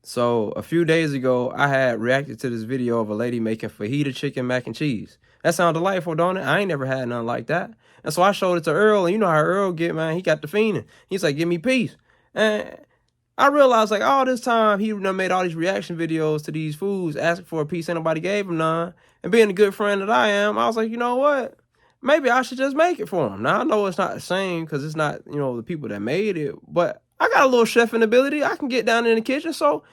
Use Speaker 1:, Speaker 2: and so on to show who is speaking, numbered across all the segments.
Speaker 1: So a few days ago, I had reacted to this video of a lady making fajita chicken mac and cheese. That sounds delightful, don't it? I ain't never had nothing like that. And so I showed it to Earl, and you know how Earl get, man. He got the fiending. He's like, give me peace. And I realized, like, all this time, he done made all these reaction videos to these foods, asking for a piece, and nobody gave him none. And being the good friend that I am, I was like, you know what? Maybe I should just make it for him. Now, I know it's not the same because it's not, the people that made it, but I got a little chefing ability. I can get down in the kitchen, so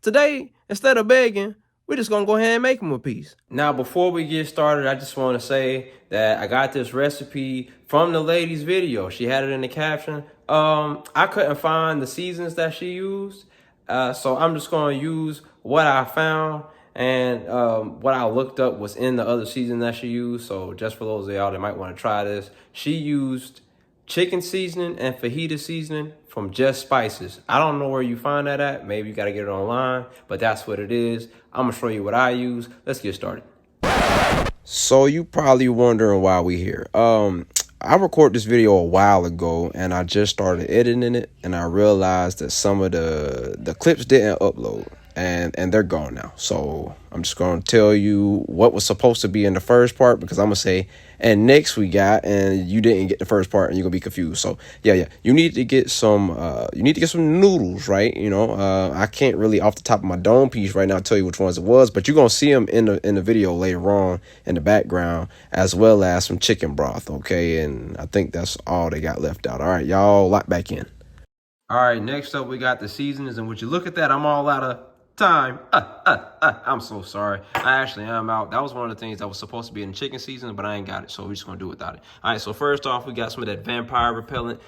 Speaker 1: today, instead of begging, we're just going to go ahead and make them a piece. Now, before we get started, I just want to say that I got this recipe from the lady's video. She had it in the caption. I couldn't find the seasons that she used, so I'm just going to use what I found, and what I looked up was in the other season that she used. So just for those of y'all that might want to try this, she used chicken seasoning and fajita seasoning from Just Spices. I don't know where you find that at. Maybe you got to get it online, but that's what it is. I'm going to show you what I use. Let's get started. So you probably wondering why we here. I recorded this video a while ago, and I just started editing it, and I realized that some of the clips didn't upload, and they're gone now. So I'm just going to tell you what was supposed to be in the first part, because I'm going to say, and next we got, and you didn't get the first part, and you're going to be confused. So yeah, you need to get some noodles, right? I can't really off the top of my dome piece right now tell you which ones it was, but you're going to see them in the video later on in the background, as well as some chicken broth, okay? And I think that's all they got left out. All right, y'all, lock back in. All right, next up we got the seasonings, and would you look at that, I'm all out of time. I'm so sorry. I actually am out. That was one of the things that was supposed to be in the chicken season, but I ain't got it, so we're just gonna do without it. All right, so first off, we got some of that vampire repellent.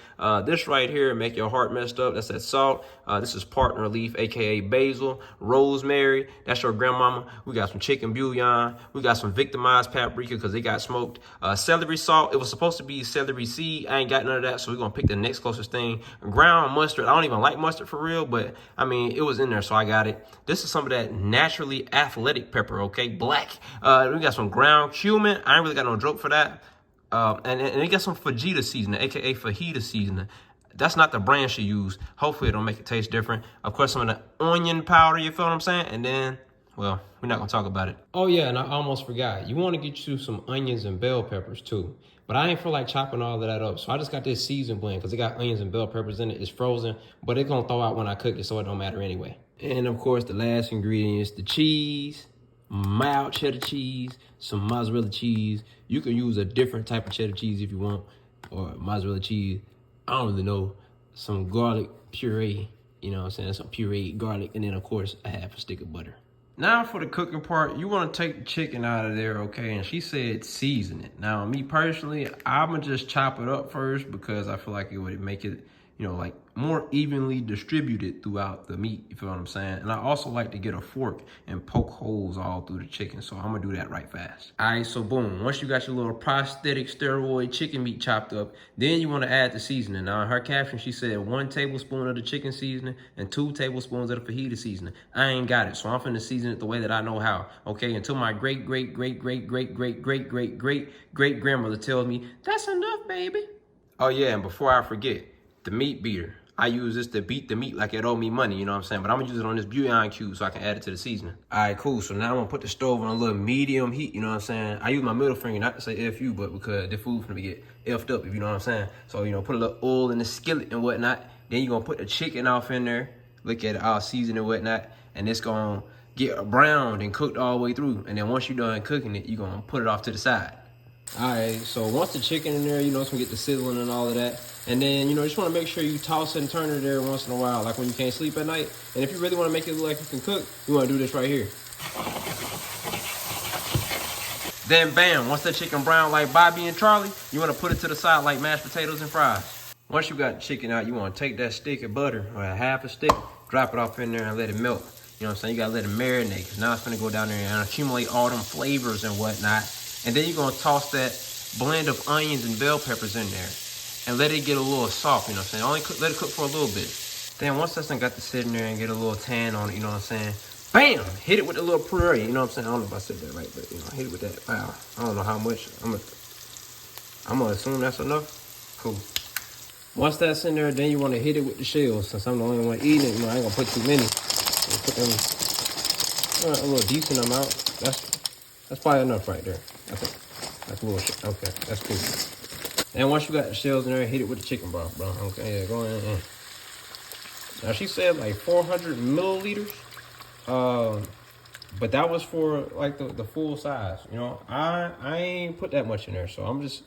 Speaker 1: This right here make your heart messed up. That's that salt. This is partner leaf, aka basil. Rosemary, that's your grandmama. We got some chicken bouillon. We got some victimized paprika because they got smoked. Celery salt. It was supposed to be celery seed. I ain't got none of that, so we're gonna pick the next closest thing. Ground mustard. I don't even like mustard for real, but I mean, it was in there, so I got it. This is some of that naturally athletic pepper, okay? Black. We got some ground cumin. I ain't really got no joke for that. And we got some Fajita seasoning, aka fajita seasoning. That's not the brand she used. Hopefully it don't make it taste different. Of course, some of the onion powder, you feel what I'm saying? And then, well, we're not gonna talk about it. Oh yeah, and I almost forgot. You wanna get you some onions and bell peppers too. But I ain't feel like chopping all of that up. So I just got this seasoned blend because it got onions and bell peppers in it. It's frozen, but it's gonna thaw out when I cook it, so it don't matter anyway. And of course, the last ingredient is the cheese, mild cheddar cheese, some mozzarella cheese. You can use a different type of cheddar cheese if you want, or mozzarella cheese. I don't really know. Some garlic puree, you know what I'm saying? Some pureed garlic, and then of course, a half a stick of butter. Now for the cooking part, you want to take the chicken out of there, okay? And she said season it. Now, me personally, I'm going to just chop it up first because I feel like it would make it, like more evenly distributed throughout the meat, you feel what I'm saying? And I also like to get a fork and poke holes all through the chicken, so I'm gonna do that right fast. All right, so boom, once you got your little prosthetic steroid chicken meat chopped up, then you wanna add the seasoning. Now in her caption, she said 1 tablespoon of the chicken seasoning and 2 tablespoons of the fajita seasoning. I ain't got it, so I'm finna season it the way that I know how, okay? Until my great grandmother tells me, that's enough, baby. Oh yeah, and before I forget, the meat beater. I use this to beat the meat like it owe me money, you know what I'm saying? But I'm gonna use it on this bouillon cube so I can add it to the seasoning. All right, cool. So now I'm gonna put the stove on a little medium heat, you know what I'm saying? I use my middle finger, not to say F you, but because the food's gonna get effed up, if you know what I'm saying? So, put a little oil in the skillet and whatnot. Then you're gonna put the chicken off in there. Look at it, all seasoned and whatnot. And it's gonna get browned and cooked all the way through. And then once you're done cooking it, you're gonna put it off to the side. All right, so once the chicken in there, it's gonna get the sizzling and all of that. And then, just wanna make sure you toss and turn it there once in a while, like when you can't sleep at night. And if you really wanna make it look like you can cook, you wanna do this right here. Then bam, once that chicken brown like Bobby and Charlie, you wanna put it to the side like mashed potatoes and fries. Once you got the chicken out, you wanna take that stick of butter, or a half a stick, drop it off in there and let it melt. You know what I'm saying? You gotta let it marinate, because now it's gonna go down there and accumulate all them flavors and whatnot. And then you're gonna toss that blend of onions and bell peppers in there and let it get a little soft, you know what I'm saying? Let it cook for a little bit. Then once that's got to sit in there and get a little tan on it, you know what I'm saying? Bam! Hit it with a little puree, you know what I'm saying? I don't know if I said that right, but hit it with that. Wow, I don't know how much. I'm gonna assume that's enough. Cool. Once that's in there, then you wanna hit it with the shells. Since I'm the only one eating it, I ain't gonna put too many. Put them a little decent amount. That's probably enough right there. I think. Like a little shit. Okay, that's cool. And once you got the shells in there, hit it with the chicken broth, bro. Okay, yeah, go ahead. Now she said like 400 milliliters. But that was for like the full size. You know, I ain't put that much in there, so I'm just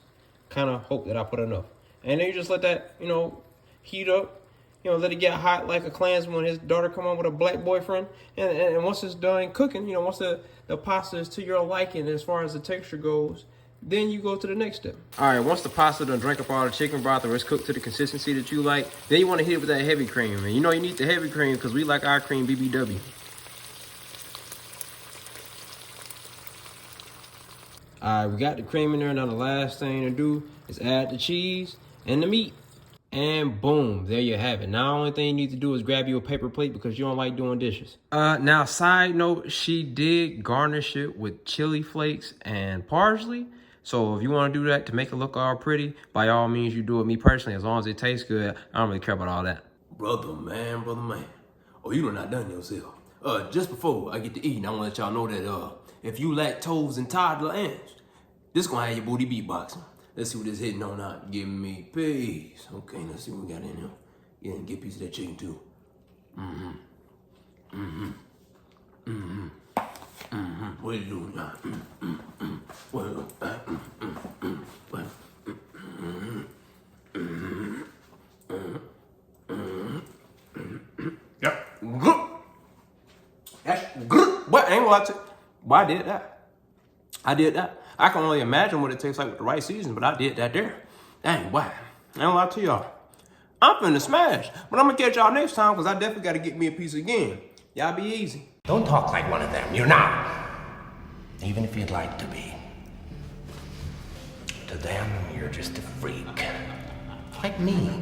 Speaker 1: kind of hope that I put enough. And then you just let that, you know, heat up. You know, let it get hot like a Klansman when his daughter come on with a black boyfriend. And once it's done cooking, you know, once the pasta is to your liking as far as the texture goes, then you go to the next step. All right, once the pasta done drank up all the chicken broth or it's cooked to the consistency that you like, then you want to hit it with that heavy cream. And you know you need the heavy cream because we like our cream BBW. All right, we got the cream in there. Now the last thing to do is add the cheese and the meat. And boom, there you have it. Now the only thing you need to do is grab you a paper plate because you don't like doing dishes. Now side note, she did garnish it with chili flakes and parsley. So if you want to do that to make it look all pretty, by all means you do it. Me personally, as long as it tastes good, I don't really care about all that. Brother man. Oh, you done not done yourself. Just before I get to eating, I want to let y'all know that if you lactose intolerant, this gonna have your booty beatboxing. Let's see what this hitting on out. Give me peace. Okay, let's see what we got in here. Yeah, and get a piece of that chicken too. What are you doing now? Yep. Good. That's good. But I ain't gonna lie to you. Why I did that. I can only imagine what it tastes like with the right season, but I did that there. Dang, why? I ain't gonna lie to y'all. I'm finna smash, but I'm gonna catch y'all next time because I definitely gotta get me a piece again. Y'all be easy.
Speaker 2: Don't talk like one of them. You're not. Even if you'd like to be. To them, you're just a freak. Like me.